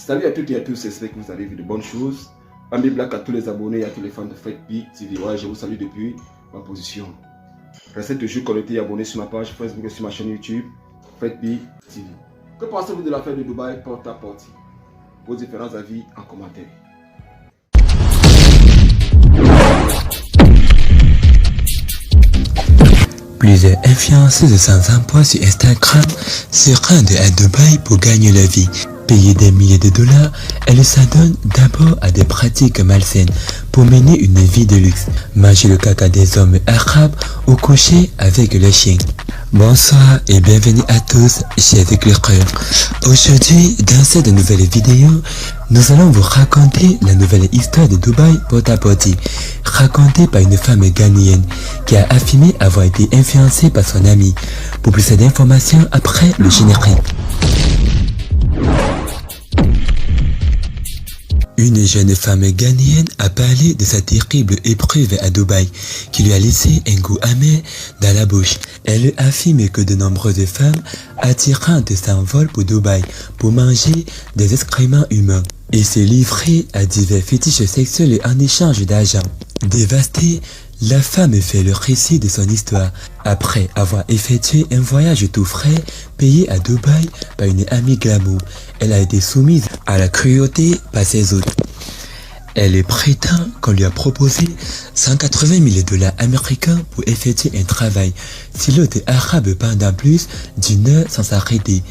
Salut à toutes et à tous, j'espère que vous avez vu de bonnes choses. Ami Black à tous les abonnés et à tous les fans de Fred B TV. Ouais, je vous salue depuis ma position. Restez toujours connectés et abonnés sur ma page Facebook et sur ma chaîne YouTube Fred B TV. Que pensez-vous de l'affaire de Dubaï porte à porte? Vos différents avis en commentaire. Plusieurs influenceuses sans emploi sur Instagram se rendent à Dubaï pour gagner leur vie. Payées des milliers de dollars, elles s'adonnent d'abord à des pratiques malsaines pour mener une vie de luxe. Manger le caca des hommes arabes ou coucher avec les chiens. Bonsoir et bienvenue à tous, chers éclaireurs. Aujourd'hui, dans cette nouvelle vidéo, nous allons vous raconter la nouvelle histoire de Dubaï porte à porte, racontée par une femme ghanéenne qui a affirmé avoir été influencée par son ami. Pour plus d'informations après le générique. Une jeune femme ghanéenne a parlé de sa terrible épreuve à Dubaï qui lui a laissé un goût amer dans la bouche. Elle affirme que de nombreuses femmes attirantes s'envolent pour Dubaï pour manger des excréments humains et se livrer à divers fétiches sexuels en échange d'argent. Dévastée, la femme fait le récit de son histoire après avoir effectué un voyage tout frais payé à Dubaï par une amie glamour. Elle a été soumise à la cruauté par ses hôtes. Elle prétend qu'on lui a proposé 180 000 dollars américains pour effectuer un travail sur l'hôte arabe pendant plus d'une heure sans s'arrêter.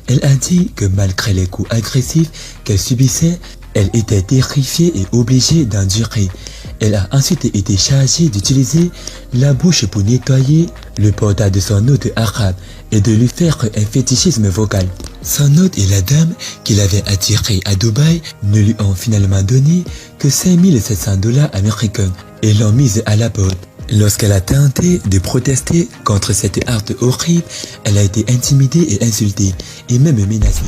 Elle a dit que malgré les coups agressifs qu'elle subissait, elle était terrifiée et obligée d'endurer. Elle a ensuite été chargée d'utiliser la bouche pour nettoyer le portail de son hôte arabe et de lui faire un fétichisme vocal. Son hôte et la dame qui l'avait attiré à Dubaï ne lui ont finalement donné que 5 700 dollars américains et l'ont mise à la porte. Lorsqu'elle a tenté de protester contre cet acte horrible, elle a été intimidée et insultée et même menacée.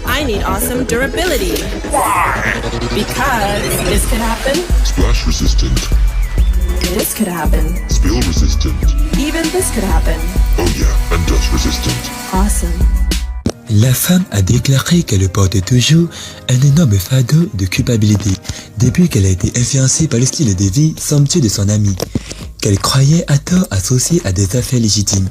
I need awesome durability. Because this could happen. Splash resistant. This could happen. Spill resistant. Even this could happen. Oh yeah, and dust resistant. Awesome. La femme a déclaré qu'elle porte toujours un énorme fardeau de culpabilité depuis qu'elle a été influencée par le style de vie somptueux de son ami, qu'elle croyait à tort associé à des affaires légitimes.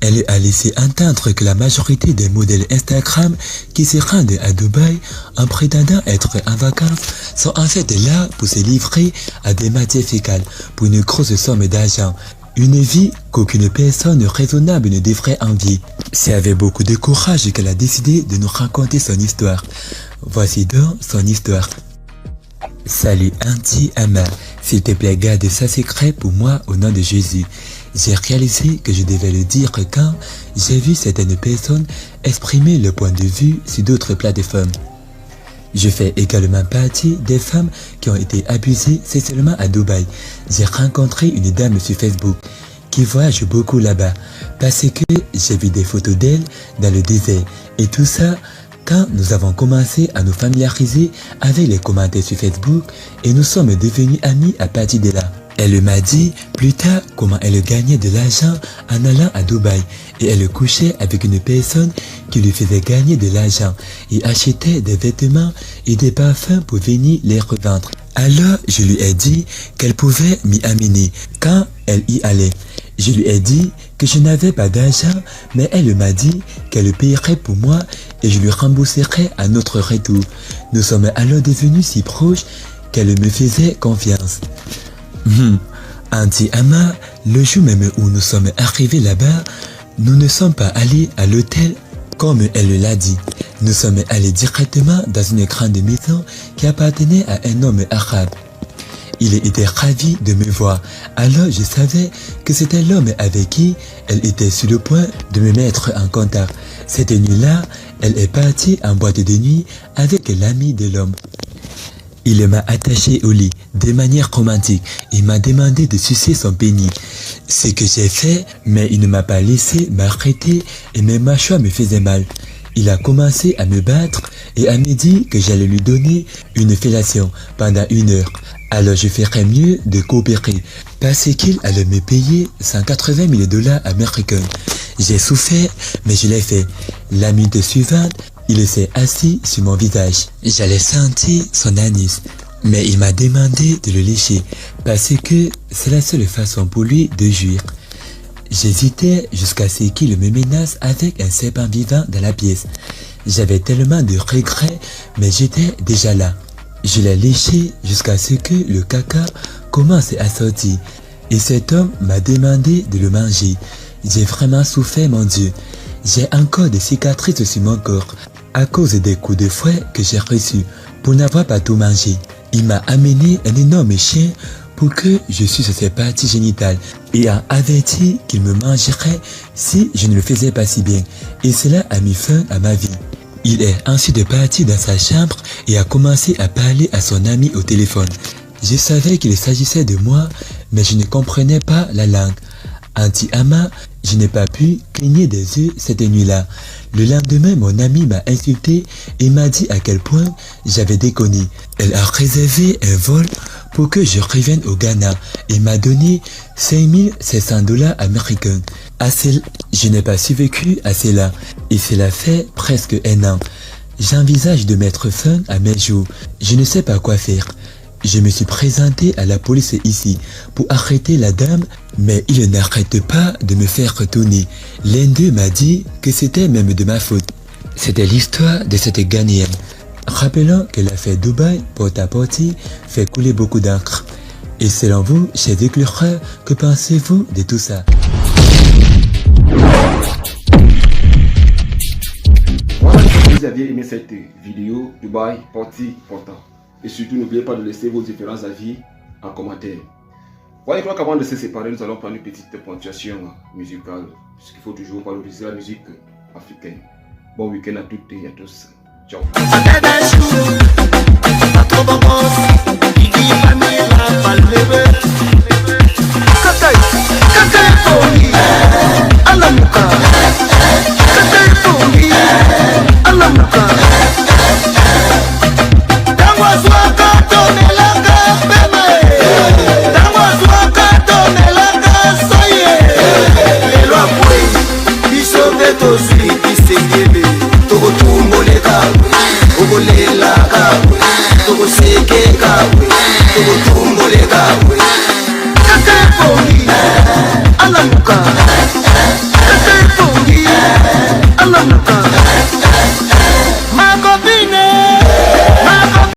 Elle a laissé entendre que la majorité des modèles Instagram qui se rendent à Dubaï en prétendant être en vacances sont en fait là pour se livrer à des matières fécales pour une grosse somme d'argent. Une vie qu'aucune personne raisonnable ne devrait envier. C'est avec beaucoup de courage qu'elle a décidé de nous raconter son histoire. Voici donc son histoire. Salut Auntie Ama, s'il te plaît garde ça secret pour moi au nom de Jésus. J'ai réalisé que je devais le dire quand j'ai vu certaines personnes exprimer leur point de vue sur d'autres plateformes. Je fais également partie des femmes qui ont été abusées sexuellement à Dubaï. J'ai rencontré une dame sur Facebook qui voyage beaucoup là-bas parce que j'ai vu des photos d'elle dans le désert et tout ça quand nous avons commencé à nous familiariser avec les commentaires sur Facebook et nous sommes devenus amis à partir de là. Elle m'a dit plus tard comment elle gagnait de l'argent en allant à Dubaï et elle couchait avec une personne qui lui faisait gagner de l'argent et achetait des vêtements et des parfums pour venir les revendre. Alors je lui ai dit qu'elle pouvait m'y amener quand elle y allait. Je lui ai dit que je n'avais pas d'argent mais elle m'a dit qu'elle payerait pour moi et je lui rembourserais à notre retour. Nous sommes alors devenus si proches qu'elle me faisait confiance. Auntie Ama, le jour même où nous sommes arrivés là-bas, nous ne sommes pas allés à l'hôtel comme elle l'a dit. Nous sommes allés directement dans une grande maison qui appartenait à un homme arabe. Il était ravi de me voir, alors je savais que c'était l'homme avec qui elle était sur le point de me mettre en contact. Cette nuit-là, elle est partie en boîte de nuit avec l'ami de l'homme. Il m'a attaché au lit de manière romantique et m'a demandé de sucer son pénis. Ce que j'ai fait, mais il ne m'a pas laissé m'arrêter et mes mâchoires me faisaient mal. Il a commencé à me battre et à me dire que j'allais lui donner une fellation pendant 1 heure. Alors je ferais mieux de coopérer parce qu'il allait me payer 180 000 dollars américains. J'ai souffert, mais je l'ai fait. La minute suivante, il s'est assis sur mon visage. J'allais sentir son anis, mais il m'a demandé de le lécher parce que c'est la seule façon pour lui de jouir. J'hésitais jusqu'à ce qu'il me menace avec un serpent vivant dans la pièce. J'avais tellement de regrets, mais j'étais déjà là. Je l'ai léché jusqu'à ce que le caca commence à sortir. Et cet homme m'a demandé de le manger. J'ai vraiment souffert, mon Dieu. J'ai encore des cicatrices sur mon corps à cause des coups de fouet que j'ai reçus pour n'avoir pas tout mangé. Il m'a amené un énorme chien pour que je suce ses parties génitales et a averti qu'il me mangerait si je ne le faisais pas si bien. Et cela a mis fin à ma vie. Il est ensuite parti dans sa chambre et a commencé à parler à son ami au téléphone. Je savais qu'il s'agissait de moi, mais je ne comprenais pas la langue. Anti-ama, je n'ai pas pu cligner des yeux cette nuit-là. Le lendemain, mon ami m'a insulté et m'a dit à quel point j'avais déconné. Elle a réservé un vol pour que je revienne au Ghana et m'a donné 5700 $ américains. Je n'ai pas survécu à cela et cela fait presque 1 an. J'envisage de mettre fin à mes jours. Je ne sais pas quoi faire. Je me suis présenté à la police ici pour arrêter la dame, mais ils n'arrêtent pas de me faire retourner. L'un d'eux m'a dit que c'était même de ma faute. C'était l'histoire de cette Ghanéenne. Rappelons que l'affaire Dubaï porte-à-porte fait couler beaucoup d'encre. Et selon vous, chers éclaireurs, que pensez-vous de tout ça? Voilà, si vous aviez aimé cette vidéo, Dubaï porte-à-porte. Et surtout, n'oubliez pas de laisser vos différents avis en commentaire. Voilà, je crois qu'avant de se séparer, nous allons prendre une petite ponctuation musicale, puisqu'il faut toujours valoriser la musique africaine. Bon week-end à toutes et à tous. Ciao.